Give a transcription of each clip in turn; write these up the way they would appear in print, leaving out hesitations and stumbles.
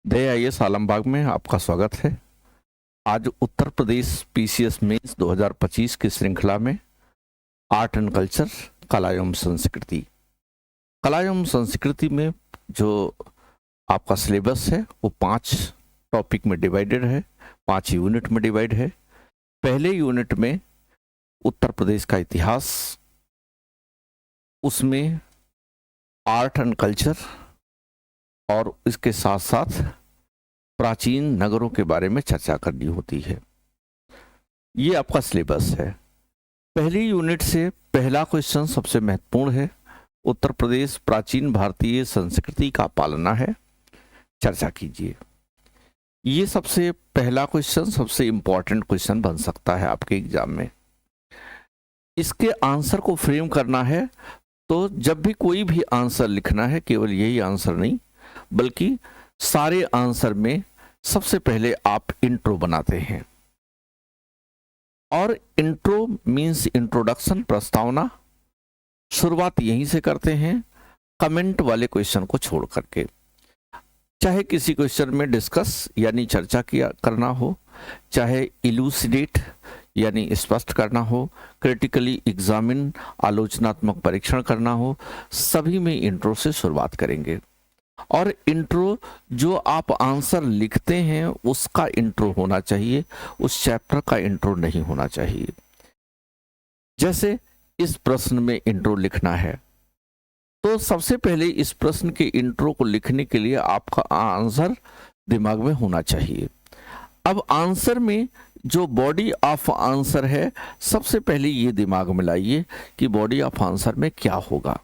IAS Alambagh में आपका स्वागत है। आज उत्तर प्रदेश पीसीएस मेंस 2025 की श्रृंखला में आर्ट एंड कल्चर, कला एवं संस्कृति। कला एवं संस्कृति में जो आपका सिलेबस है वो 5 टॉपिक में डिवाइडेड है, 5 यूनिट में डिवाइड है। पहले यूनिट में उत्तर प्रदेश का इतिहास, उसमें आर्ट एंड कल्चर और इसके साथ साथ प्राचीन नगरों के बारे में चर्चा करनी होती है। ये आपका सिलेबस है। पहली यूनिट से पहला क्वेश्चन सबसे महत्वपूर्ण है। उत्तर प्रदेश प्राचीन भारतीय संस्कृति का पालना है, चर्चा कीजिए। ये सबसे पहला क्वेश्चन सबसे इंपॉर्टेंट क्वेश्चन बन सकता है आपके एग्जाम में। इसके आंसर को फ्रेम करना है तो जब भी कोई भी आंसर लिखना है, केवल यही आंसर नहीं बल्कि सारे आंसर में सबसे पहले आप इंट्रो बनाते हैं। और इंट्रो मींस इंट्रोडक्शन, प्रस्तावना। शुरुआत यहीं से करते हैं, कमेंट वाले क्वेश्चन को छोड़ करके। चाहे किसी क्वेश्चन में डिस्कस यानी चर्चा किया करना हो, चाहे इलूसिडेट यानी स्पष्ट करना हो, क्रिटिकली एग्जामिन आलोचनात्मक परीक्षण करना हो, सभी में इंट्रो से शुरुआत करेंगे। और इंट्रो जो आप आंसर लिखते हैं उसका इंट्रो होना चाहिए, उस चैप्टर का इंट्रो नहीं होना चाहिए। जैसे इस प्रश्न में इंट्रो लिखना है तो सबसे पहले इस प्रश्न के इंट्रो को लिखने के लिए आपका आंसर दिमाग में होना चाहिए। अब आंसर में जो बॉडी ऑफ आंसर है, सबसे पहले ये दिमाग में लाइए कि बॉडी ऑफ आंसर में क्या होगा।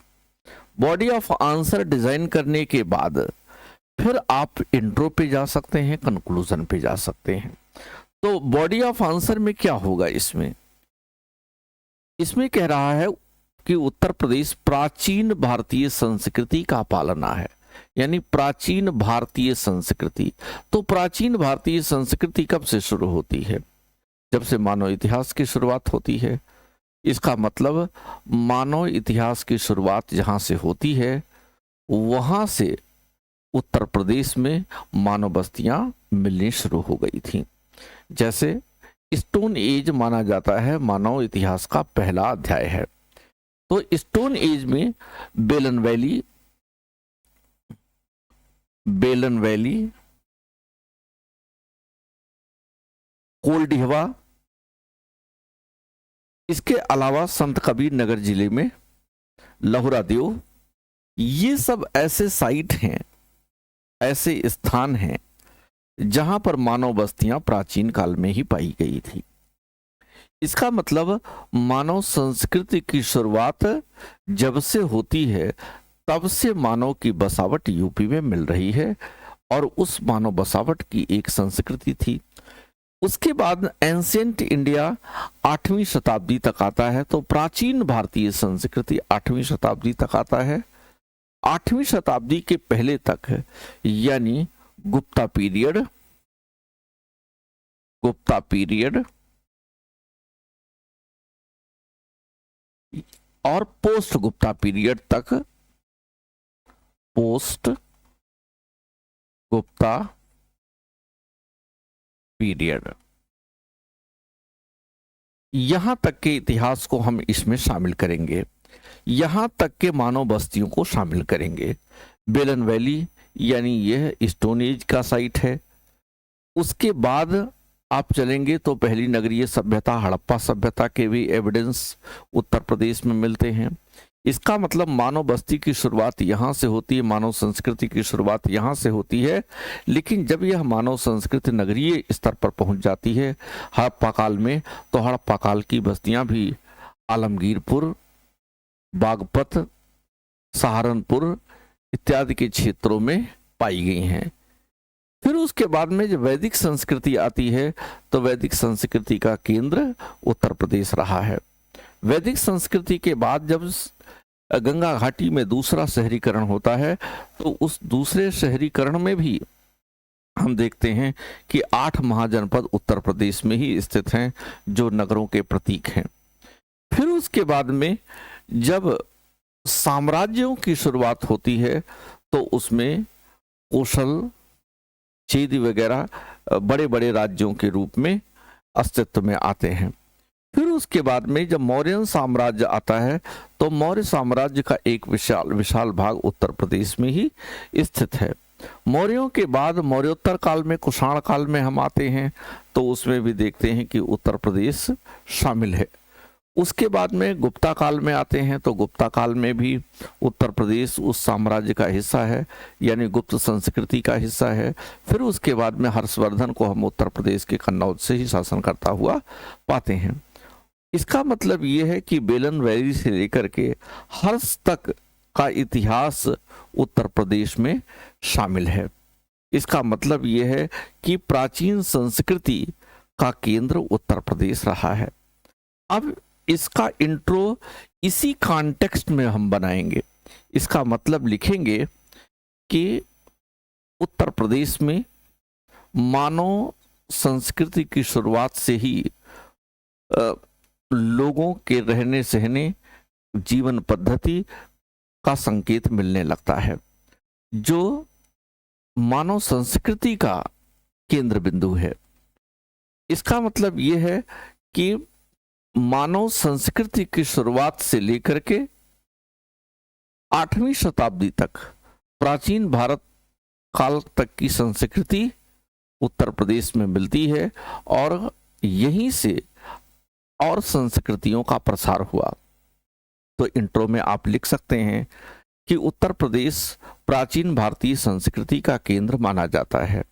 बॉडी ऑफ आंसर डिजाइन करने के बाद फिर आप इंट्रो पे जा सकते हैं, कंक्लूजन पे जा सकते हैं। तो बॉडी ऑफ आंसर में क्या होगा? इसमें कह रहा है कि उत्तर प्रदेश प्राचीन भारतीय संस्कृति का पालना है, यानी प्राचीन भारतीय संस्कृति। तो प्राचीन भारतीय संस्कृति कब से शुरू होती है? जब से मानव इतिहास की शुरुआत होती है। इसका मतलब मानव इतिहास की शुरुआत जहां से होती है वहां से उत्तर प्रदेश में मानव बस्तियां मिलनी शुरू हो गई थीं। जैसे स्टोन एज माना जाता है मानव इतिहास का पहला अध्याय है। तो स्टोन एज में बेलन वैली, कोलडिहवा, इसके अलावा संत कबीर नगर जिले में लहुरा देव, ये सब ऐसे साइट हैं, ऐसे स्थान हैं जहां पर मानव बस्तियां प्राचीन काल में ही पाई गई थी। इसका मतलब मानव संस्कृति की शुरुआत जब से होती है तब से मानव की बसावट यूपी में मिल रही है और उस मानव बसावट की एक संस्कृति थी। उसके बाद एंशिएंट इंडिया 8वीं शताब्दी तक आता है। तो प्राचीन भारतीय संस्कृति 8वीं शताब्दी तक आता है। 8वीं शताब्दी के पहले तक है, यानी गुप्ता पीरियड और पोस्ट गुप्ता पीरियड तक, पोस्ट गुप्ता पीरियड, यहां तक के इतिहास को हम इसमें शामिल करेंगे। यहां तक के मानव बस्तियों को शामिल करेंगे। बेलन वैली यानी यह स्टोन एज का साइट है। उसके बाद आप चलेंगे तो पहली नगरीय सभ्यता, हड़प्पा सभ्यता के भी एविडेंस उत्तर प्रदेश में मिलते हैं। इसका मतलब मानव बस्ती की शुरुआत यहाँ से होती है, मानव संस्कृति की शुरुआत यहाँ से होती है। लेकिन जब यह मानव संस्कृति नगरीय स्तर पर पहुँच जाती है हड़प्पा काल में, तो हड़प्पा काल की बस्तियाँ भी आलमगीरपुर, बागपत, सहारनपुर इत्यादि के क्षेत्रों में पाई गई हैं। फिर उसके बाद में जब वैदिक संस्कृति आती है तो वैदिक संस्कृति का केंद्र उत्तर प्रदेश रहा है। वैदिक संस्कृति के बाद जब गंगा घाटी में दूसरा शहरीकरण होता है तो उस दूसरे शहरीकरण में भी हम देखते हैं कि 8 महाजनपद उत्तर प्रदेश में ही स्थित हैं जो नगरों के प्रतीक हैं। फिर उसके बाद में जब साम्राज्यों की शुरुआत होती है तो उसमें कोशल, चेदी वगैरह बड़े बड़े राज्यों के रूप में अस्तित्व में आते हैं। फिर उसके बाद में जब मौर्य साम्राज्य आता है तो मौर्य साम्राज्य का एक विशाल विशाल भाग उत्तर प्रदेश में ही स्थित है। मौर्यों के बाद मौर्योत्तर काल में, कुषाण काल में हम आते हैं तो उसमें भी देखते हैं कि उत्तर प्रदेश शामिल है। उसके बाद में गुप्ता काल में आते हैं तो गुप्ता काल में भी उत्तर प्रदेश उस साम्राज्य का हिस्सा है, यानी गुप्त संस्कृति का हिस्सा है। फिर उसके बाद में हर्षवर्धन को हम उत्तर प्रदेश के कन्नौज से ही शासन करता हुआ पाते हैं। इसका मतलब ये है कि बेलन वैली से लेकर के हर्ष तक का इतिहास उत्तर प्रदेश में शामिल है। इसका मतलब ये है कि प्राचीन संस्कृति का केंद्र उत्तर प्रदेश रहा है। अब इसका इंट्रो इसी कॉन्टेक्स्ट में हम बनाएंगे। इसका मतलब लिखेंगे कि उत्तर प्रदेश में मानव संस्कृति की शुरुआत से ही लोगों के रहने सहने, जीवन पद्धति का संकेत मिलने लगता है, जो मानव संस्कृति का केंद्र बिंदु है। इसका मतलब यह है कि मानव संस्कृति की शुरुआत से लेकर के 8वीं शताब्दी तक प्राचीन भारत काल तक की संस्कृति उत्तर प्रदेश में मिलती है और यहीं से और संस्कृतियों का प्रसार हुआ। तो इंट्रो में आप लिख सकते हैं कि उत्तर प्रदेश प्राचीन भारतीय संस्कृति का केंद्र माना जाता है,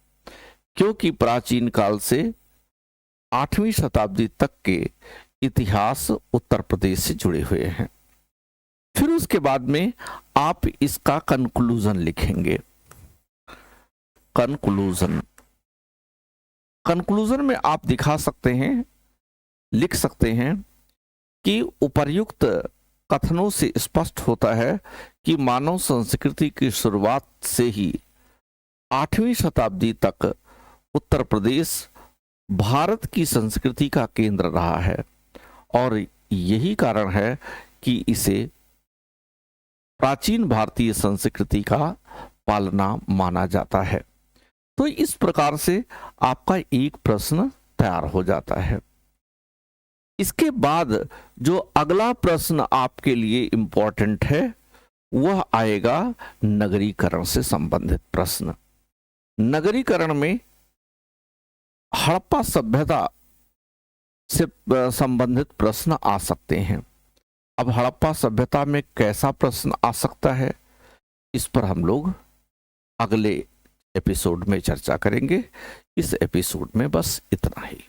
क्योंकि प्राचीन काल से 8वीं शताब्दी तक के इतिहास उत्तर प्रदेश से जुड़े हुए हैं। फिर उसके बाद में आप इसका कंक्लूजन लिखेंगे। कंक्लूजन में आप दिखा सकते हैं, लिख सकते हैं कि उपर्युक्त कथनों से स्पष्ट होता है कि मानव संस्कृति की शुरुआत से ही 8वीं शताब्दी तक उत्तर प्रदेश भारत की संस्कृति का केंद्र रहा है और यही कारण है कि इसे प्राचीन भारतीय संस्कृति का पालना माना जाता है। तो इस प्रकार से आपका एक प्रश्न तैयार हो जाता है। इसके बाद जो अगला प्रश्न आपके लिए इंपॉर्टेंट है वह आएगा नगरीकरण से संबंधित प्रश्न। नगरीकरण में हड़प्पा सभ्यता से संबंधित प्रश्न आ सकते हैं। अब हड़प्पा सभ्यता में कैसा प्रश्न आ सकता है, इस पर हम लोग अगले एपिसोड में चर्चा करेंगे। इस एपिसोड में बस इतना ही।